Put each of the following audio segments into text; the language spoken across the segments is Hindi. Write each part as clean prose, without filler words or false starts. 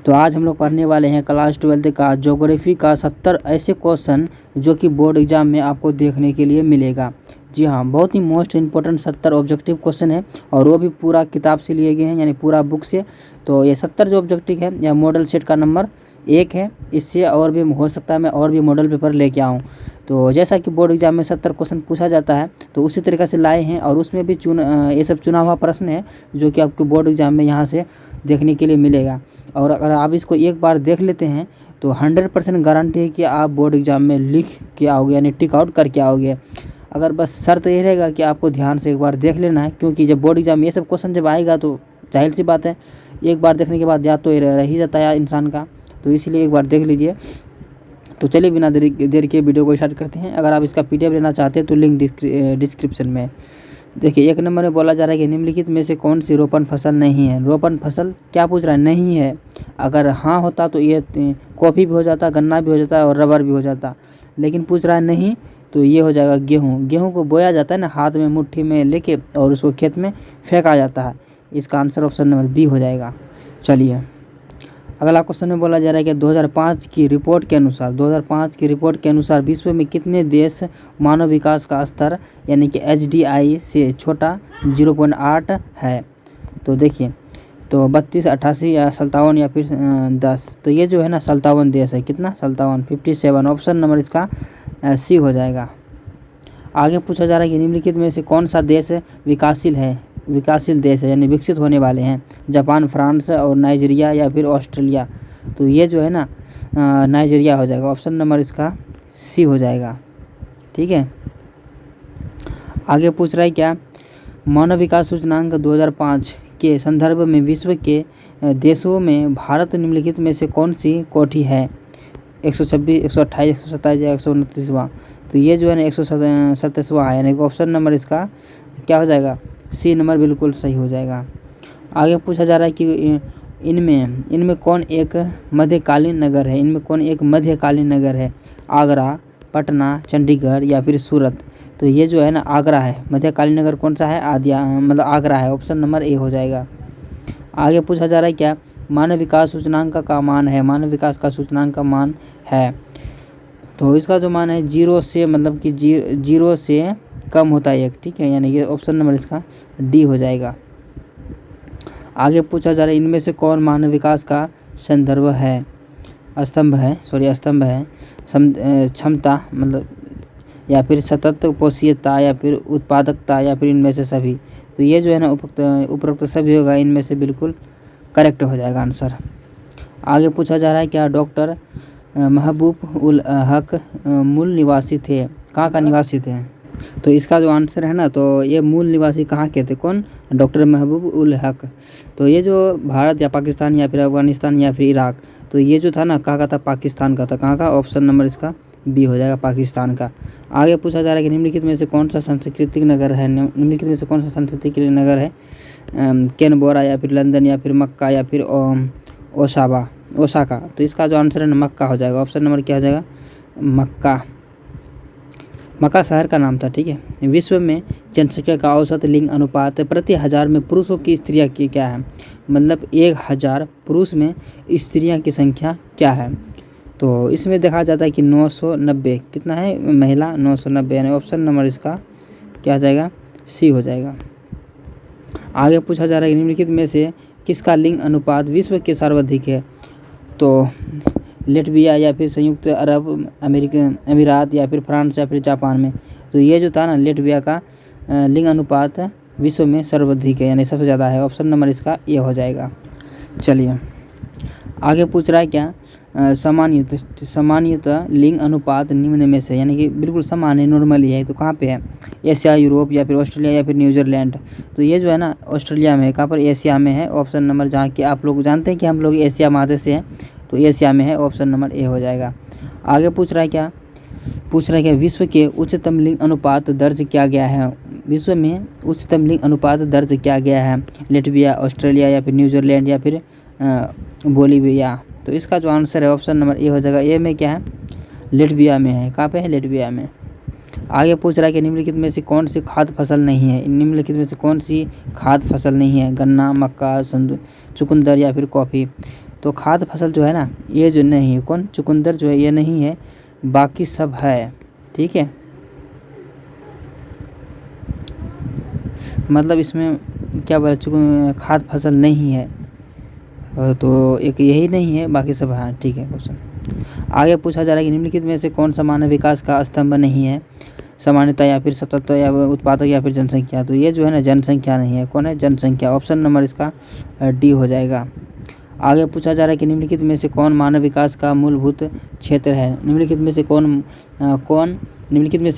तो आज हम लोग पढ़ने वाले हैं क्लास 12 का ज्योग्राफी का 70 ऐसे क्वेश्चन जो कि बोर्ड एग्जाम में आपको देखने के लिए मिलेगा। जी हाँ, बहुत ही मोस्ट इम्पोर्टेंट 70 ऑब्जेक्टिव क्वेश्चन है और वो भी पूरा किताब से लिए गए हैं, यानी पूरा बुक से। तो ये 70 जो ऑब्जेक्टिव है यह मॉडल सेट का नंबर 1 है। इससे और भी हो सकता है मैं और भी मॉडल पेपर लेके आऊँ। तो जैसा कि बोर्ड एग्जाम में 70 क्वेश्चन पूछा जाता है तो उसी तरीके से लाए हैं और उसमें भी ये सब चुना हुआ प्रश्न है जो कि आपको बोर्ड एग्जाम में यहाँ से देखने के लिए मिलेगा। और अगर आप इसको एक बार देख लेते हैं तो 100% गारंटी है कि आप बोर्ड एग्जाम में लिख के आओगे, यानी टिक आउट करके आओगे। अगर बस शर्त ये रहेगा कि आपको ध्यान से एक बार देख लेना है, क्योंकि जब बोर्ड एग्जाम में ये सब क्वेश्चन जब आएगा तो जाहिर सी बात है एक बार देखने के बाद याद तो रह ही जाता है इंसान का, तो इसलिए एक बार देख लीजिए। तो चलिए बिना देर के वीडियो को स्टार्ट करते हैं। अगर आप इसका PDF लेना चाहते हैं तो लिंक डिस्क्रिप्शन में। देखिए 1 नंबर में बोला जा रहा है कि निम्नलिखित में से कौन सी रोपण फसल नहीं है। रोपण फसल क्या पूछ रहा है? नहीं है। अगर हाँ होता तो ये कॉफ़ी भी हो जाता, गन्ना भी हो जाता और रबर भी हो जाता, लेकिन पूछ रहा है नहीं, तो ये हो जाएगा गेहूँ। गेहूँ को बोया जाता है ना, हाथ में मुट्ठी में लेके और उसको खेत में फेंका जाता है। इसका आंसर ऑप्शन नंबर B हो जाएगा। चलिए अगला क्वेश्चन में बोला जा रहा है कि 2005 की रिपोर्ट के अनुसार विश्व में कितने देश मानव विकास का स्तर यानी कि HDI से छोटा 0.8 है? तो देखिए, तो 32, 88 या 57 या फिर 10। तो ये जो है ना 57 देश है। कितना? 57 ऑप्शन नंबर इसका C हो जाएगा। आगे पूछा जा रहा है कि निम्नलिखित में से कौन सा देश विकासशील देश है, यानी विकसित होने वाले हैं? जापान, फ्रांस और नाइजीरिया या फिर ऑस्ट्रेलिया? तो ये जो है ना नाइजीरिया हो जाएगा। ऑप्शन नंबर इसका C हो जाएगा। ठीक है, आगे पूछ रहा है क्या? मानव विकास सूचकांक 2005 के संदर्भ में विश्व के देशों में भारत निम्नलिखित में से कौन सी कोटि है? 126, 128, 127 या 129वां? तो ये जो है ना 127वां है, यानी ऑप्शन नंबर इसका क्या हो जाएगा? C नंबर बिल्कुल सही हो जाएगा। आगे पूछा जा रहा है कि इनमें कौन एक मध्यकालीन नगर है? आगरा, पटना, चंडीगढ़ या फिर सूरत? तो ये जो है ना आगरा है। मध्यकालीन नगर कौन सा है? आगरा है। ऑप्शन नंबर A हो जाएगा। आगे पूछा जा रहा है क्या? मानव विकास सूचकांक का मान है। मानव विकास का सूचकांक का मान है, तो इसका जो मान है 0 से, मतलब कि 0 से कम होता है 1। ठीक है, यानी कि ऑप्शन नंबर इसका D हो जाएगा। आगे पूछा जा रहा है इनमें से कौन मानव विकास का स्तंभ है क्षमता, मतलब या फिर सतत पोषीयता या फिर उत्पादकता या फिर इनमें से सभी? तो ये जो है ना उपरोक्त सभी होगा, इनमें से बिल्कुल करेक्ट हो जाएगा आंसर। आगे पूछा जा रहा है क्या डॉक्टर महबूब उल हक मूल निवासी थे? कहाँ का निवासी थे? तो इसका जो आंसर है ना, तो ये मूल निवासी कहाँ के थे? कौन? डॉक्टर महबूब उल हक। तो ये जो भारत या पाकिस्तान या फिर अफगानिस्तान या फिर इराक, तो ये जो था ना कहाँ का था? पाकिस्तान का था। कहाँ का? ऑप्शन नंबर इसका B हो जाएगा, पाकिस्तान का। आगे पूछा जा रहा है कि निम्नलिखित में से कौन सा सांस्कृतिक नगर है? कैनबरा या फिर लंदन या फिर मक्का या फिर ओसाका? तो इसका जो आंसर है ना मक्का हो जाएगा। ऑप्शन नंबर क्या हो जाएगा? मक्का शहर का नाम था। ठीक है, विश्व में जनसंख्या का औसत लिंग अनुपात प्रति 1000 में पुरुषों की स्त्रियां की क्या है? मतलब 1000 पुरुष में स्त्रियां की संख्या क्या है? तो इसमें देखा जाता है कि 990। कितना है? महिला 990, यानी ऑप्शन नंबर इसका क्या हो जाएगा? C हो जाएगा। आगे पूछा जा रहा है निम्नलिखित में से किसका लिंग अनुपात विश्व के सर्वाधिक है? तो लेटविया या फिर संयुक्त अरब अमीरात या फिर फ्रांस या फिर जापान में? तो ये जो था ना लेटविया का लिंग अनुपात विश्व में सर्वाधिक है, यानी सबसे ज़्यादा है। ऑप्शन नंबर इसका A हो जाएगा। चलिए आगे पूछ रहा है क्या? सामान्यतः लिंग अनुपात निम्न में से, यानी कि बिल्कुल समान है, नॉर्मली है, तो कहाँ पे है? एशिया, यूरोप या फिर ऑस्ट्रेलिया या फिर न्यूजीलैंड? तो ये जो है ना ऑस्ट्रेलिया में है। कहाँ पर? एशिया में है। ऑप्शन नंबर, जहाँ कि आप लोग जानते हैं कि हम लोग एशिया महादेश से हैं, तो एशिया में है। ऑप्शन नंबर A हो जाएगा। आगे पूछ रहा है क्या? विश्व के उच्चतम लिंग अनुपात दर्ज किया गया है? विश्व में उच्चतम लिंग अनुपात दर्ज किया गया है? लेटविया, ऑस्ट्रेलिया या फिर न्यूजीलैंड या फिर बोलिविया? तो इसका जो आंसर है ऑप्शन नंबर A हो जाएगा। A में क्या है? लेटविया में है। कहाँ पे है? लेटविया में। आगे पूछ रहा है कि निम्नलिखित में से कौन सी खाद्य फसल नहीं है? गन्ना, मक्का, चुकंदर या फिर कॉफ़ी? तो खाद्य फसल जो है ना, ये जो नहीं है, कौन, चुकंदर जो है ये नहीं है, बाकी सब है। ठीक है, मतलब इसमें क्या बोला, खाद्य फसल नहीं है, तो एक यही नहीं है, बाकी सब है। ठीक है, क्वेश्चन आगे पूछा जा रहा है कि निम्नलिखित में से कौन सा मानव विकास का स्तंभ नहीं है, सामान्यता या फिर सतत या उत्पादक या फिर जनसंख्या। तो ये जो है ना जनसंख्या नहीं है, कौन है, जनसंख्या। ऑप्शन नंबर इसका डी हो जाएगा। आगे पूछा जा रहा है कि निम्नलिखित में से कौन मानव विकास का मूलभूत क्षेत्र है। निम्नलिखित में से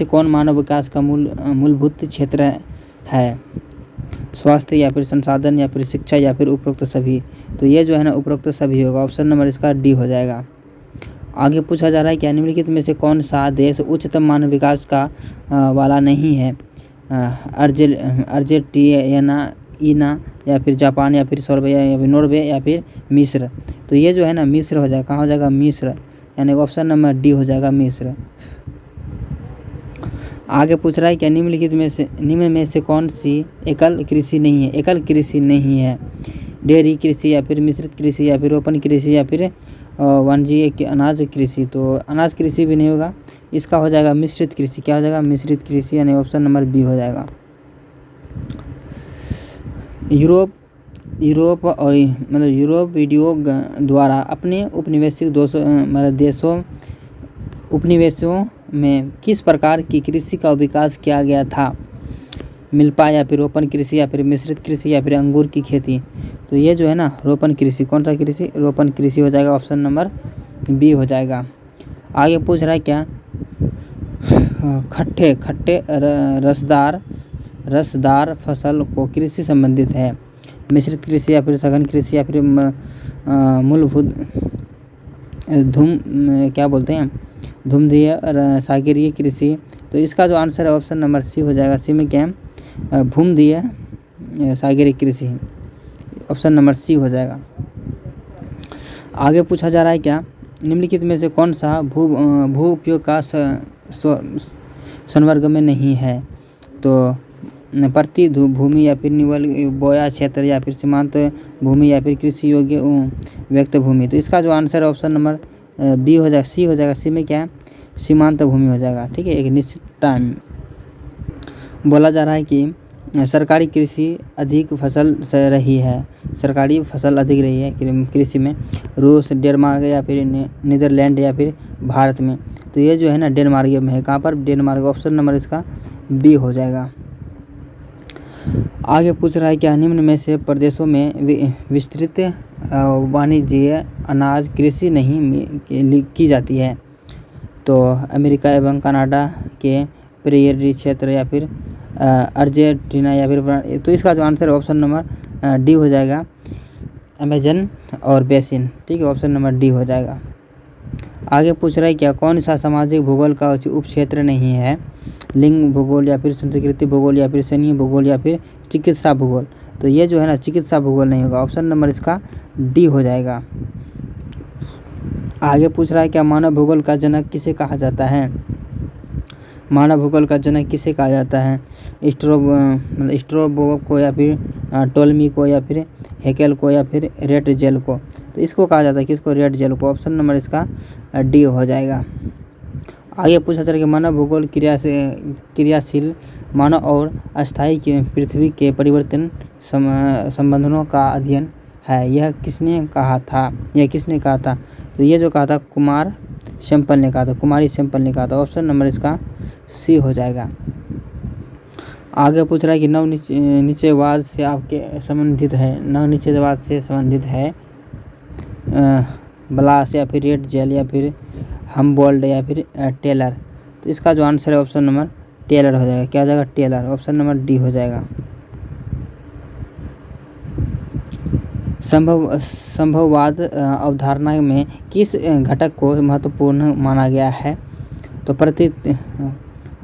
कौन मानव विकास का मूलभूत क्षेत्र है, स्वास्थ्य या फिर संसाधन या फिर शिक्षा या फिर उपरोक्त सभी। तो ये जो है ना उपरोक्त सभी होगा। ऑप्शन नंबर इसका डी हो जाएगा। आगे पूछा जा रहा है क्या निम्नलिखित में से कौन सा देश उच्चतम मानव विकास का वाला नहीं है, अर्जेंटीना या फिर जापान या फिर सर्बिया या फिर नॉर्वे या फिर मिस्र। तो ये जो है ना मिस्र हो जाएगा। कहाँ हो जाएगा, मिस्र, यानी ऑप्शन नंबर डी हो जाएगा, मिस्र। आगे पूछ रहा है क्या निम्न में से कौन सी एकल कृषि नहीं है। एकल कृषि नहीं है, डेयरी कृषि या फिर मिश्रित कृषि या फिर रोपण कृषि या फिर वाणिज्यिक अनाज कृषि। तो अनाज कृषि भी नहीं होगा, इसका हो जाएगा मिश्रित कृषि। क्या हो जाएगा, मिश्रित कृषि, यानी ऑप्शन नंबर बी हो जाएगा। यूरोप और मतलब यूरोप वीडियो द्वारा अपने उपनिवेशों में किस प्रकार की कृषि का विकास किया गया था, मिल्पा या फिर रोपण कृषि या फिर मिश्रित कृषि या फिर अंगूर की खेती। तो ये जो है ना रोपण कृषि, कौन सा कृषि, रोपण कृषि हो जाएगा। ऑप्शन नंबर बी हो जाएगा। आगे पूछ रहा है क्या, खट्टे रसदार फसल को कृषि संबंधित है, मिश्रित कृषि या फिर सघन कृषि या फिर मूलभूत धूमधीय सागरीय कृषि। तो इसका जो आंसर है ऑप्शन नंबर सी हो जाएगा। सी में क्या है, भूमधीय सागरीय कृषि, ऑप्शन नंबर सी हो जाएगा। आगे पूछा जा रहा है क्या निम्नलिखित में से कौन सा भू उपयोग का संवर्ग में नहीं है। तो प्रति भूमि या फिर निवल बोया क्षेत्र या फिर सीमांत भूमि या फिर कृषि योग्य व्यक्त भूमि। तो इसका जो आंसर है ऑप्शन नंबर बी हो जाएगा, सी हो जाएगा। सी में क्या है, सीमांत भूमि हो जाएगा। ठीक है, एक निश्चित टाइम। बोला जा रहा है कि सरकारी कृषि अधिक फसल से रही है, सरकारी फसल अधिक रही है कृषि में, रूस, डेनमार्क या फिर नीदरलैंड या फिर भारत में। तो ये जो है ना डेनमार्क में है। कहाँ पर, डेनमार्क। ऑप्शन नंबर इसका बी हो जाएगा। आगे पूछ रहा है क्या निम्न में से प्रदेशों में विस्तृत वाणिज्यिक अनाज कृषि नहीं की जाती है। तो अमेरिका एवं कनाडा के प्रेयरी क्षेत्र या फिर अर्जेंटीना या फिर। तो इसका जो आंसर है ऑप्शन नंबर डी हो जाएगा, अमेजन और बेसिन। ठीक है, ऑप्शन नंबर डी हो जाएगा। आगे पूछ रहा है क्या कौन सा सामाजिक भूगोल का उप क्षेत्र नहीं है, लिंग भूगोल या फिर संस्कृति भूगोल या फिर सैन्य भूगोल या फिर चिकित्सा भूगोल। तो ये जो है ना चिकित्सा भूगोल नहीं होगा, ऑप्शन नंबर इसका डी हो जाएगा। आगे पूछ रहा है क्या मानव भूगोल का जनक किसे कहा जाता है। मानव भूगोल का जनक किसे कहा जाता है, स्ट्रोबो को या फिर टोलमी को या फिर हेकेल को या फिर रेट जेल को। तो इसको कहा जाता है किसको, रेट जेल को। ऑप्शन नंबर इसका डी हो जाएगा। आगे पूछा जा रहा है कि मानव भूगोल क्रियाशील मानव और अस्थायी पृथ्वी के परिवर्तन संबंधों का अध्ययन है, यह किसने कहा था। तो ये जो कहा था कुमारी सैंपल ने कहा था। ऑप्शन नंबर इसका सी हो जाएगा। आगे पूछ रहा है कि नवनिचयवाद से आपके संबंधित है, ब्लास या फिर रेट जेल या फिर हमबोल्ड या फिर टेलर। तो इसका जो आंसर है ऑप्शन नंबर टेलर हो जाएगा। क्या हो जाएगा, टेलर। ऑप्शन नंबर डी हो जाएगा। संभववाद अवधारणा में किस घटक को महत्वपूर्ण माना गया है। तो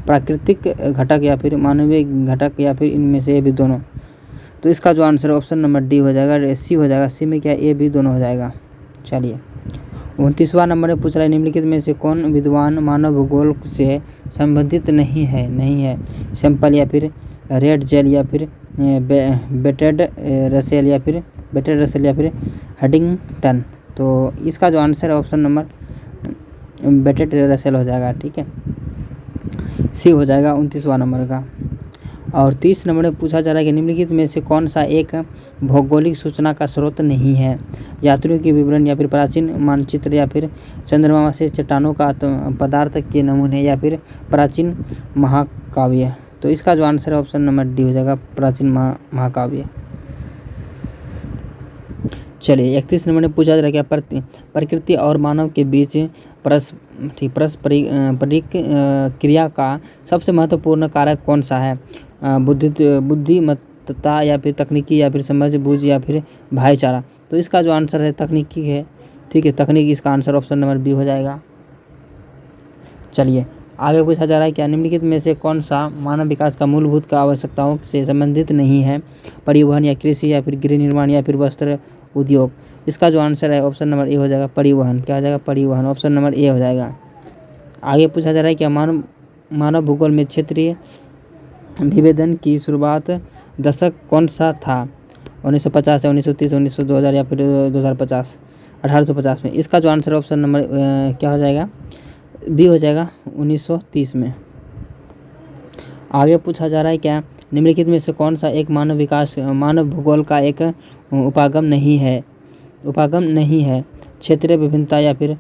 प्राकृतिक घटक या फिर मानवीय घटक या फिर इनमें से ए भी दोनों। तो इसका जो आंसर ऑप्शन नंबर डी हो जाएगा, सी हो जाएगा। सी में क्या, ए भी दोनों हो जाएगा। चलिए 29वां नंबर में पूछ रहा है निम्नलिखित में से कौन विद्वान मानव भूगोल से संबंधित नहीं है, सैंपल या फिर रेड जेल या फिर बेटेड रसेल या फिर हडिंगटन। तो इसका जो आंसर है ऑप्शन नंबर बेटेड रसेल हो जाएगा, ठीक है, सी हो जाएगा 29वां नंबर का। और 30 नंबर में पूछा जा रहा है कि निम्नलिखित में से कौन सा एक भौगोलिक सूचना का स्रोत नहीं है? यात्रियों के विवरण या फिर प्राचीन मानचित्र या फिर चंद्रमा से चट्टानों का पदार्थ के नमूने या फिर प्राचीन महाकाव्य। तो इसका जो आंसर है ऑप्शन नंबर डी हो जाएगा, प्राचीन महाकाव्य। चलिए 31 नंबर में पूछा जा रहा है कि प्रकृति और मानव के बीच पारस्परिक क्रिया का सबसे महत्वपूर्ण कारक कौन सा है? बुद्धिमत्ता या फिर तकनीकी या फिर समझ बूझ या फिर भाईचारा। तो इसका जो आंसर है तकनीकी है, ठीक है, तकनीकी इसका आंसर ऑप्शन नंबर बी हो जाएगा। चलिए आगे पूछा जा रहा है क्या निम्नलिखित में से कौन सा मानव विकास का मूलभूत आवश्यकताओं से संबंधित नहीं है? परिवहन या कृषि या फिर गृह निर्माण या फिर वस्त्र उद्योग। इसका जो आंसर है ऑप्शन नंबर ए हो जाएगा, परिवहन। क्या हो जाएगा? परिवहन, ऑप्शन नंबर ए हो जाएगा। आगे पूछा जा रहा है क्या मानव भूगोल में क्षेत्रीय विभेदन की शुरुआत दशक कौन सा था? 1950 या 1930, 1900, 2000 या फिर 2050, 1850 में। इसका जो आंसर ऑप्शन नंबर क्या हो जाएगा? बी हो जाएगा, 1930 में। आगे पूछा जा रहा है क्या निम्नलिखित में से कौन सा एक मानव भूगोल का एक उपागम नहीं है? क्षेत्रीय विभिन्नता या फिर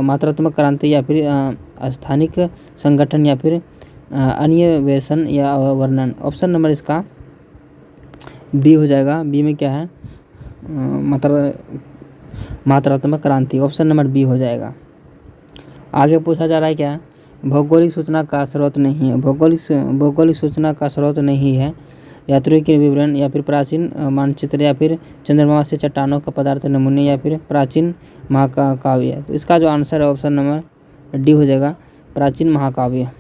मात्रात्मक क्रांति या फिर स्थानिक संगठन या फिर अन्वेषण या वर्णन। ऑप्शन नंबर इसका बी हो जाएगा। बी में क्या है? मात्रात्मक क्रांति, ऑप्शन नंबर बी हो जाएगा। आगे पूछा जा रहा है क्या भौगोलिक सूचना का स्रोत नहीं है? भौगोलिक सूचना का स्रोत नहीं है यात्रियों के विवरण या फिर प्राचीन मानचित्र या फिर चंद्रमा से चट्टानों का पदार्थ नमूने या फिर प्राचीन महाकाव्य। तो इसका जो आंसर है ऑप्शन नंबर डी हो जाएगा, प्राचीन महाकाव्य।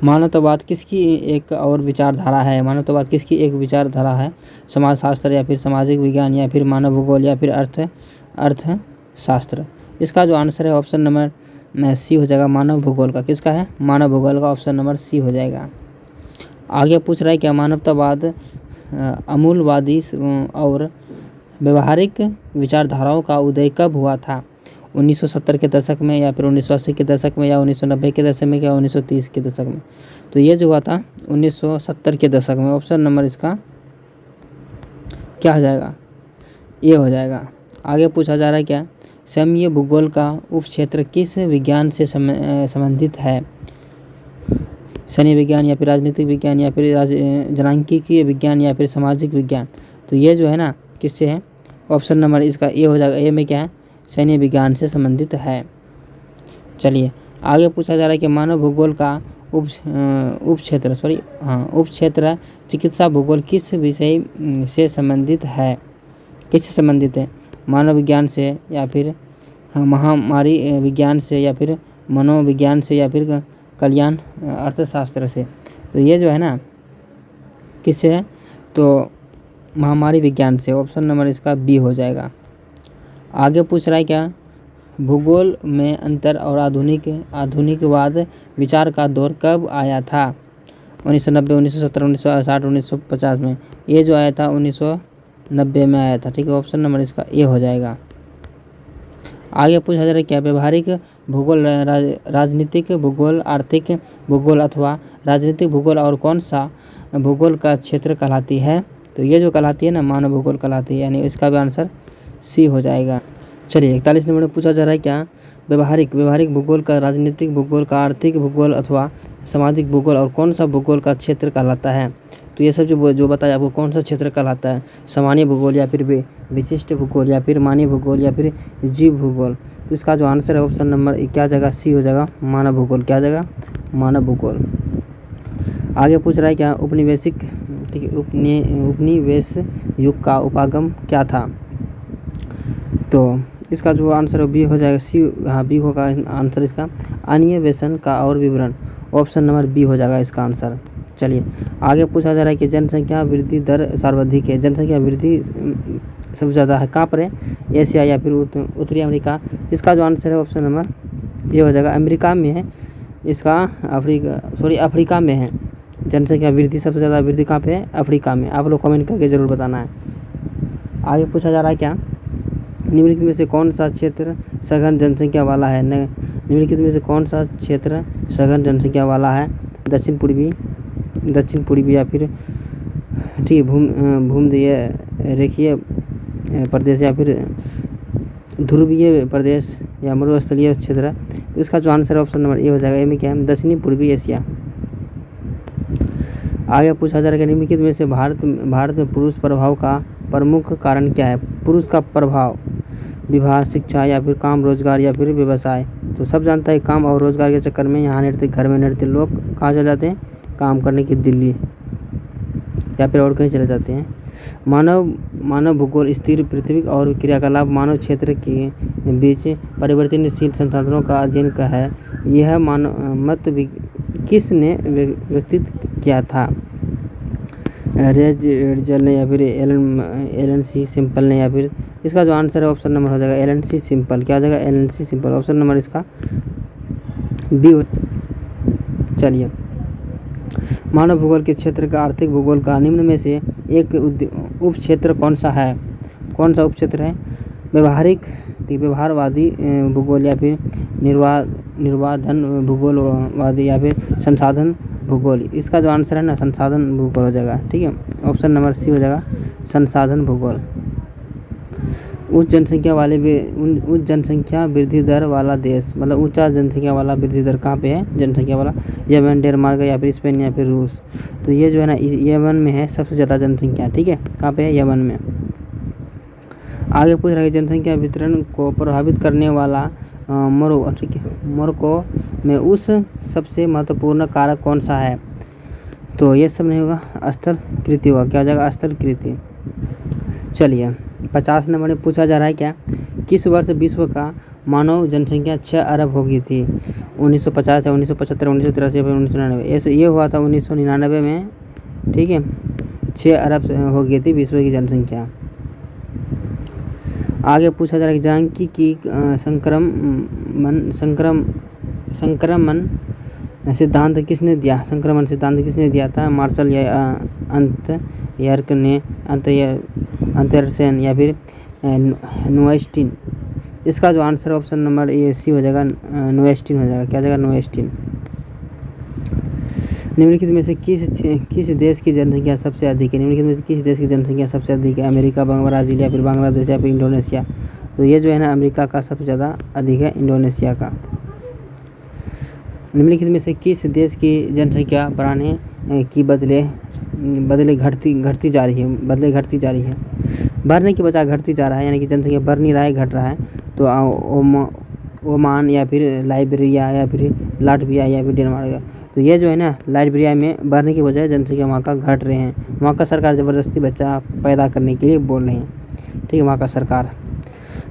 मानवतावाद किसकी एक और विचारधारा है? मानवतावाद किसकी एक विचारधारा है? समाजशास्त्र या फिर सामाजिक विज्ञान या फिर मानव भूगोल या फिर अर्थशास्त्र। इसका जो आंसर है ऑप्शन नंबर सी हो जाएगा, मानव भूगोल का। किसका है? मानव भूगोल का, ऑप्शन नंबर सी हो जाएगा। आगे पूछ रहा है क्या मानवतावाद अमूलवादी और व्यवहारिक विचारधाराओं का उदय कब हुआ था? 1970 के दशक में या फिर 1980 के दशक में या 1990 के दशक में या 1930 के दशक में? तो ये जो हुआ था 1970 के दशक में। ऑप्शन नंबर इसका क्या हो जाएगा? ये हो जाएगा। आगे पूछा जा रहा है क्या समयी भूगोल का उपक्षेत्र किस विज्ञान से संबंधित है? सैन्य विज्ञान या फिर राजनीतिक विज्ञान या फिर जनांकीय विज्ञान या फिर सामाजिक विज्ञान। तो ये जो है ना किससे है? ऑप्शन नंबर इसका ए हो जाएगा। ए में क्या है? सैन्य विज्ञान से संबंधित है। चलिए आगे पूछा जा रहा है कि मानव भूगोल का उपक्षेत्र चिकित्सा भूगोल किस विषय से संबंधित है? किससे संबंधित है? मानव विज्ञान से या फिर महामारी विज्ञान से या फिर मनोविज्ञान से या फिर कल्याण अर्थशास्त्र से। तो ये जो है ना किससे है? तो महामारी विज्ञान से। ऑप्शन नंबर इसका बी हो जाएगा। आगे पूछ रहा है क्या भूगोल में अंतर और आधुनिकवाद विचार का दौर कब आया था? 1990, 1970, 1960, 1950 में। ये जो आया था 1990 में आया था, ठीक है। ऑप्शन नंबर इसका ए हो जाएगा। आगे पूछा जा रहा है क्या व्यवहारिक भूगोल, राजनीतिक भूगोल, आर्थिक भूगोल अथवा राजनीतिक भूगोल और कौन सा भूगोल का क्षेत्र कहलाती है? तो ये जो कहलाती है ना मानव भूगोल कहलाती है, यानी इसका भी आंसर सी हो जाएगा। चलिए 41 नंबर में पूछा जा रहा है क्या व्यवहारिक भूगोल का, राजनीतिक भूगोल का, आर्थिक भूगोल अथवा सामाजिक भूगोल और कौन सा भूगोल का क्षेत्र कहलाता है? तो ये सब जो बताया आपको कौन सा क्षेत्र कहलाता है? सामान्य भूगोल या फिर विशिष्ट भूगोल या फिर मानवीय भूगोल या फिर जीव भूगोल। तो इसका जो आंसर है ऑप्शन नंबर क्या जाएगा? सी हो जाएगा, मानव भूगोल। क्या जाएगा? मानव भूगोल। आगे पूछ रहा है क्या उपनिवेश युग का उपागम क्या था? तो इसका जो आंसर है बी हो जाएगा, सी। हाँ बी होगा आंसर इसका, अन्वेषण का और विवरण। ऑप्शन नंबर बी हो जाएगा इसका आंसर। चलिए आगे पूछा जा रहा है कि जनसंख्या वृद्धि दर सर्वाधिक है, जनसंख्या वृद्धि सबसे ज़्यादा है कहाँ पर है? एशिया या फिर उत्तरी अमेरिका। इसका जो आंसर है ऑप्शन नंबर ये हो जाएगा, अमेरिका में है इसका, अफ्रीका में है। जनसंख्या वृद्धि सबसे ज़्यादा वृद्धि कहाँ पे है? अफ्रीका में। आप लोग कमेंट करके ज़रूर बताना है। आगे पूछा जा रहा है क्या निम्नलिखित में से कौन सा क्षेत्र सघन जनसंख्या वाला है? निम्नलिखित में से कौन सा क्षेत्र सघन जनसंख्या वाला है? दक्षिण पूर्वी या फिर ठीक भूमध्य रेखीय प्रदेश या फिर ध्रुवीय प्रदेश या मरुस्थलीय क्षेत्र। तो इसका जो आंसर है ऑप्शन नंबर ए हो जाएगा। ए में क्या है? दक्षिणी पूर्वी एशिया। आगे पूछा जा रहा है कि निम्नलिखित में से भारत में पुरुष प्रभाव का प्रमुख कारण क्या है? पुरुष का प्रभाव विवाह, शिक्षा या फिर काम रोजगार या फिर व्यवसाय। तो सब जानता है काम और रोजगार के चक्कर में यहाँ नहीं रहते, घर में नहीं रहते लोग, कहाँ चले जाते हैं? काम करने की दिल्ली या फिर और कहीं चले जाते हैं। मानव भूगोल स्थिर पृथ्वी और क्रियाकलाप मानव क्षेत्र के बीच परिवर्तनशील संसाधनों का अध्ययन का है। यह मत किसने व्यक्तित किया था? रेजल ने या फिर एलन सी सिंपल ने या फिर इसका जो आंसर है ऑप्शन नंबर हो जाएगा एलन सी सिंपल। क्या हो जाएगा? एलन सी सिंपल। ऑप्शन नंबर इसका बी। चलिए, मानव भूगोल के क्षेत्र का आर्थिक भूगोल का निम्न में से एक उप क्षेत्र कौन सा है? कौन सा उप क्षेत्र है? व्यवहारवादी भूगोल या फिर निर्वाधन भूगोलवादी या फिर संसाधन भूगोल। इसका जो आंसर है ना संसाधन भूगोल हो जाएगा। ठीक है, ऑप्शन नंबर सी हो जाएगा संसाधन भूगोल। उच्च जनसंख्या वृद्धि दर वाला देश, मतलब ऊंचा जनसंख्या वाला वृद्धि दर कहाँ पे है? जनसंख्या वाला यमन, डेनमार्क या फिर स्पेन या फिर रूस। तो ये जो है ना यमन में है सबसे ज़्यादा जनसंख्या। ठीक है, कहाँ पे है? यमन में। आगे पूछ रहा है जनसंख्या वितरण को प्रभावित करने वाला मोरक्को में उस सबसे महत्वपूर्ण कारक कौन सा है? तो ये सब नहीं होगा, स्थलाकृति होगा। क्या हो जाएगा? स्थलाकृति। चलिए, 50 नंबर में पूछा जा रहा है क्या? किस वर्ष विश्व का मानव जनसंख्या 6 अरब हो गई थी? 1950 या 1975, 1983 या फिर 1999? ऐसे ये हुआ था 1999 में। ठीक है, 6 अरब हो गई थी विश्व की जनसंख्या। आगे पूछा जा रहा है कि जानकी की संक्रमण सिद्धांत किसने दिया? संक्रमण सिद्धांत किसने दिया था? मार्शल या अंतरसेन या फिर नोएस्टीन। इसका जो आंसर ऑप्शन नंबर ए सी हो जाएगा नोएस्टीन हो जाएगा। क्या हो जाएगा? नोएस्टीन। निम्नलिखित में से किस देश की जनसंख्या सबसे अधिक है? निम्नलिखित में से किस देश की जनसंख्या सबसे अधिक है? अमेरिका, ब्राज़ील या फिर बांग्लादेश या फिर इंडोनेशिया। तो ये जो है ना अमेरिका का सबसे ज़्यादा अधिक है, इंडोनेशिया का। निम्नलिखित में से किस देश की जनसंख्या बढ़ाने की बदले घटती जा रही है? बढ़ने की बजाय घटती जा रहा है, यानी कि जनसंख्या बढ़ नहीं रहा है, घट रहा है। तो ओमान या फिर लाइबेरिया या फिर लाटविया या फिर डेनमार्क। तो ये जो है ना लाइबेरिया में बढ़ने की बजाय जनसंख्या वहाँ का घट रहे हैं। वहाँ का सरकार ज़बरदस्ती बच्चा पैदा करने के लिए बोल रहे हैं। ठीक है, वहाँ का सरकार।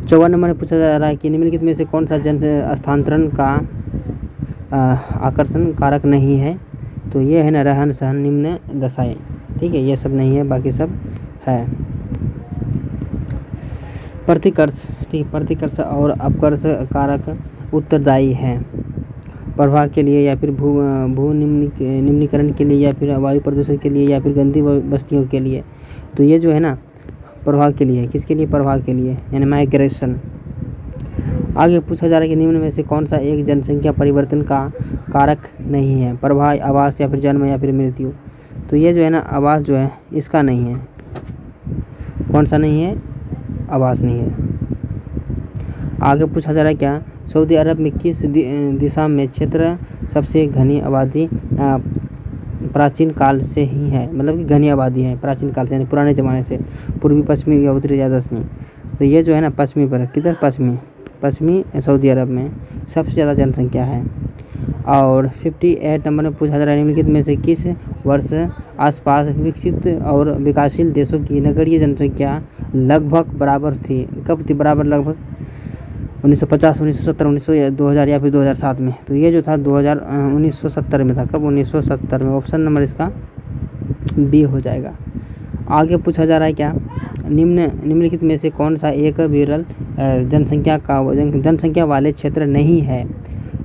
54 नंबर में पूछा जा रहा है कि निम्नलिखित में से कौन सा जन स्थानांतरण का आकर्षण कारक नहीं है? तो ये है ना रहन सहन निम्न दशाएं। ठीक है, ये सब नहीं है, बाकी सब है। प्रतिकर्ष, ठीक, प्रतिकर्ष और अपकर्ष कारक उत्तरदायी हैं प्रवाह के लिए या फिर भू निम्नीकरण के लिए या फिर वायु प्रदूषण के लिए या फिर गंदी बस्तियों के लिए। तो ये जो है ना प्रवाह के लिए, किसके लिए? प्रवाह के लिए, यानी माइग्रेशन। आगे पूछा जा रहा है कि निम्न में से कौन सा एक जनसंख्या परिवर्तन का कारक नहीं है? प्रवाह, आवास या फिर जन्म या फिर मृत्यु। तो ये जो है ना आवास जो है इसका नहीं है। कौन सा नहीं है? आवास नहीं है। आगे पूछा जा रहा है क्या? सऊदी अरब में किस दिशा में क्षेत्र सबसे घनी आबादी प्राचीन काल से ही है? मतलब कि घनी आबादी है प्राचीन काल से, यानी पुराने ज़माने से। पूर्वी, पश्चिमी या उत्तरी या दक्षिणी। तो ये जो है ना पश्चिमी पर, किधर? पश्चिमी सऊदी अरब में सबसे ज़्यादा जनसंख्या है। और 58 नंबर में पूछा जा रहा है निम्नलिखित में से किस वर्ष आसपास विकसित और विकासशील देशों की नगरीय जनसंख्या लगभग बराबर थी? कब थी बराबर? लगभग 1950, 1970, 2000 या फिर 2007 में। तो ये जो था 1970 में था। कब? 1970 में। ऑप्शन नंबर इसका बी हो जाएगा। आगे पूछा जा रहा है क्या? निम्नलिखित में से कौन सा एक विरल जनसंख्या वाले क्षेत्र नहीं है?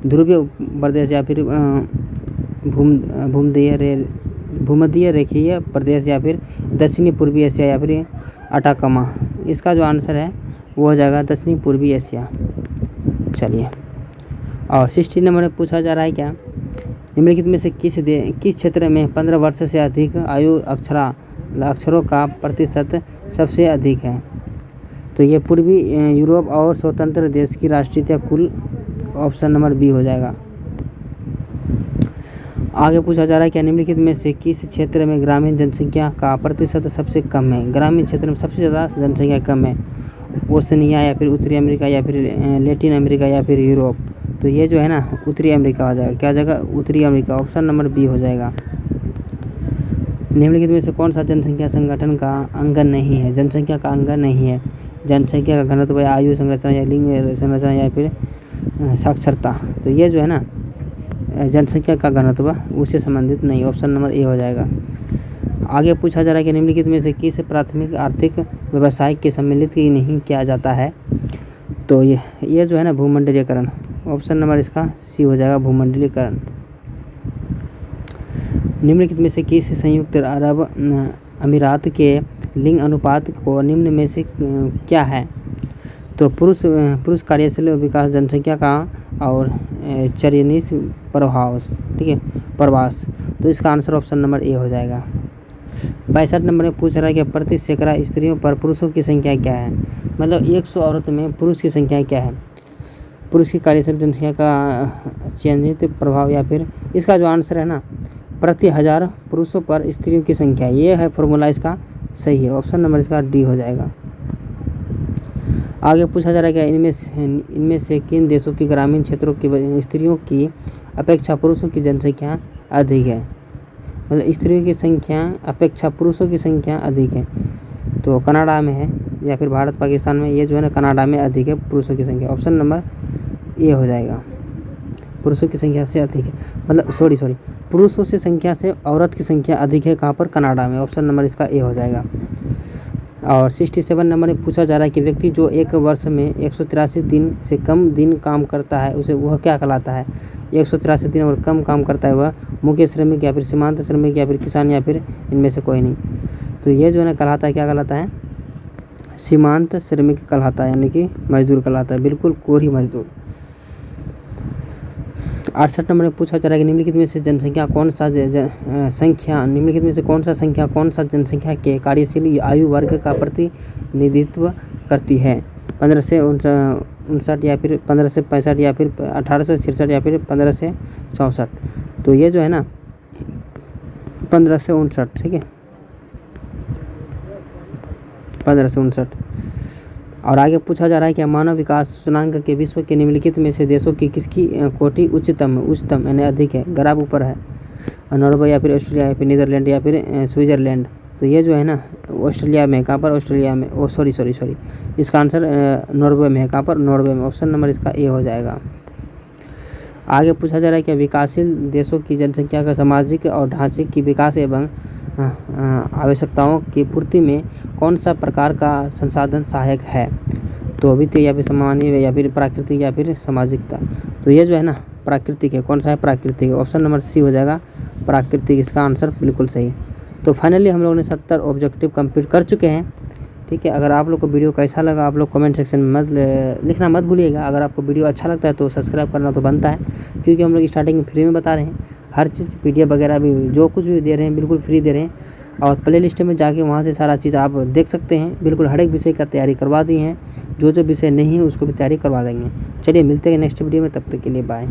ध्रुवीय प्रदेश या फिर भूमध्य रेखीय प्रदेश या फिर दक्षिणी पूर्वी एशिया या फिर अटाकामा। इसका जो आंसर है वो हो जाएगा दक्षिणी पूर्वी एशिया। चलिए, और 60 नंबर में पूछा जा रहा है क्या, निम्नलिखित में से किस क्षेत्र में 15 वर्ष से अधिक आयु अक्षरों का प्रतिशत सबसे अधिक है। तो ये पूर्वी यूरोप और स्वतंत्र देश की राष्ट्रीयता कुल, ऑप्शन नंबर बी हो जाएगा। आगे पूछा जा रहा है क्या, निम्नलिखित में से किस क्षेत्र में ग्रामीण जनसंख्या का प्रतिशत सबसे कम है। ग्रामीण क्षेत्र में सबसे ज़्यादा जनसंख्या कम है, ओशनिया या फिर उत्तरी अमेरिका या फिर लैटिन अमेरिका या फिर यूरोप। तो ये जो है ना उत्तरी अमेरिका हो जाएगा। क्या हो जाएगा, उत्तरी अमेरिका, ऑप्शन नंबर बी हो जाएगा। निम्नलिखित में से कौन सा जनसंख्या संगठन का अंग नहीं है। जनसंख्या का अंग नहीं है, जनसंख्या का घनत्व या आयु संरचना या लिंग संरचना या फिर साक्षरता। तो ये जो है ना जनसंख्या का घनत्व उससे संबंधित नहीं, ऑप्शन नंबर ए हो जाएगा। आगे पूछा जा रहा है कि निम्नलिखित में से किस प्राथमिक आर्थिक व्यवसाय के सम्मिलित ही नहीं किया जाता है। तो ये जो है ना भूमंडलीकरण, ऑप्शन नंबर इसका सी हो जाएगा, भूमंडलीकरण। निम्नलिखित में से किस संयुक्त अरब अमीरात के लिंग अनुपात को निम्न में से क्या है। तो पुरुष कार्यशील विकास, जनसंख्या का और चयनित प्रवास, ठीक है, प्रवास। तो इसका आंसर ऑप्शन नंबर ए हो जाएगा। 62 नंबर में पूछ रहा है कि प्रति सैकड़ा स्त्रियों पर पुरुषों की संख्या क्या है। मतलब 100 औरत में पुरुष की संख्या क्या है। पुरुष की कार्यशील जनसंख्या का चयनित प्रभाव, या फिर इसका जो आंसर है ना प्रति 1000 पुरुषों पर स्त्रियों की संख्या, ये है फॉर्मूला, इसका सही है, ऑप्शन नंबर इसका डी हो जाएगा। आगे पूछा जा रहा है कि इनमें से किन देशों की ग्रामीण क्षेत्रों की स्त्रियों की अपेक्षा पुरुषों की जनसंख्या अधिक है। मतलब स्त्रियों की संख्या अपेक्षा पुरुषों की संख्या अधिक है। तो कनाडा में है या फिर भारत पाकिस्तान में, ये जो है ना कनाडा में अधिक है पुरुषों की संख्या, ऑप्शन नंबर ए हो जाएगा। पुरुषों की संख्या से अधिक है, मतलब सॉरी पुरुषों से संख्या से औरत की संख्या अधिक है, कहाँ पर, कनाडा में, ऑप्शन नंबर इसका ए हो जाएगा। और 67 नंबर में पूछा जा रहा है कि व्यक्ति जो एक वर्ष में 183 दिन से कम दिन काम करता है उसे वह क्या कहलाता है। 183 दिन और कम काम करता है वह मुख्य श्रमिक या फिर सीमांत श्रमिक या फिर किसान या फिर इनमें से कोई नहीं। तो ये जो है ना कहलाता है, क्या कहलाता है, सीमांत श्रमिक कहलाता है, यानी कि मजदूर कहलाता है, बिल्कुल कोरी मजदूर। 68 नंबर में पूछा जा रहा है कि निम्नलिखित में से जनसंख्या कौन सा जनसंख्या के कार्यशील आयु वर्ग का प्रतिनिधित्व करती है। 15 से 59 या फिर 15 से 65 या फिर 18 से 66 या फिर 15 से 64। तो ये जो है ना 15 से 59, ठीक है, 15 से 59। और आगे पूछा जा रहा है कि मानव विकास सूचकांक के विश्व के निम्नलिखित में से देशों की किसकी कोटि उच्चतम यानी अधिक है। ग्राफ ऊपर है, नॉर्वे या फिर ऑस्ट्रेलिया या फिर नीदरलैंड या फिर स्विट्जरलैंड। तो ये जो है ना ऑस्ट्रेलिया में, कहाँ पर, ऑस्ट्रेलिया में, सॉरी इसका आंसर नॉर्वे में है, कहाँ पर, नॉर्वे में, ऑप्शन नंबर इसका ए हो जाएगा। आगे पूछा जा रहा है कि विकासशील देशों की जनसंख्या का सामाजिक और ढांचे की विकास एवं आवश्यकताओं की पूर्ति में कौन सा प्रकार का संसाधन सहायक है। तो वित्तीय या फिर सामान्य या फिर प्राकृतिक या फिर सामाजिकता। तो ये जो है ना प्राकृतिक है, कौन सा है, प्राकृतिक, ऑप्शन नंबर सी हो जाएगा, प्राकृतिक, इसका आंसर बिल्कुल सही। तो फाइनली हम लोगों ने 70 ऑब्जेक्टिव कंप्लीट कर चुके हैं, ठीक है। अगर आप लोग को वीडियो कैसा लगा आप लोग कमेंट सेक्शन में लिखना मत भूलिएगा। अगर आपको वीडियो अच्छा लगता है तो सब्सक्राइब करना तो बनता है, क्योंकि हम लोग स्टार्टिंग में फ्री में बता रहे हैं, हर चीज़ PDF वगैरह भी जो कुछ भी दे रहे हैं बिल्कुल फ्री दे रहे हैं। और प्ले लिस्ट में जाके वहाँ से सारा चीज़ आप देख सकते हैं, बिल्कुल हर एक विषय का तैयारी करवा दी है, जो विषय नहीं है उसको भी तैयारी करवा देंगे। चलिए मिलते हैं नेक्स्ट वीडियो में, तब तक के लिए बाय।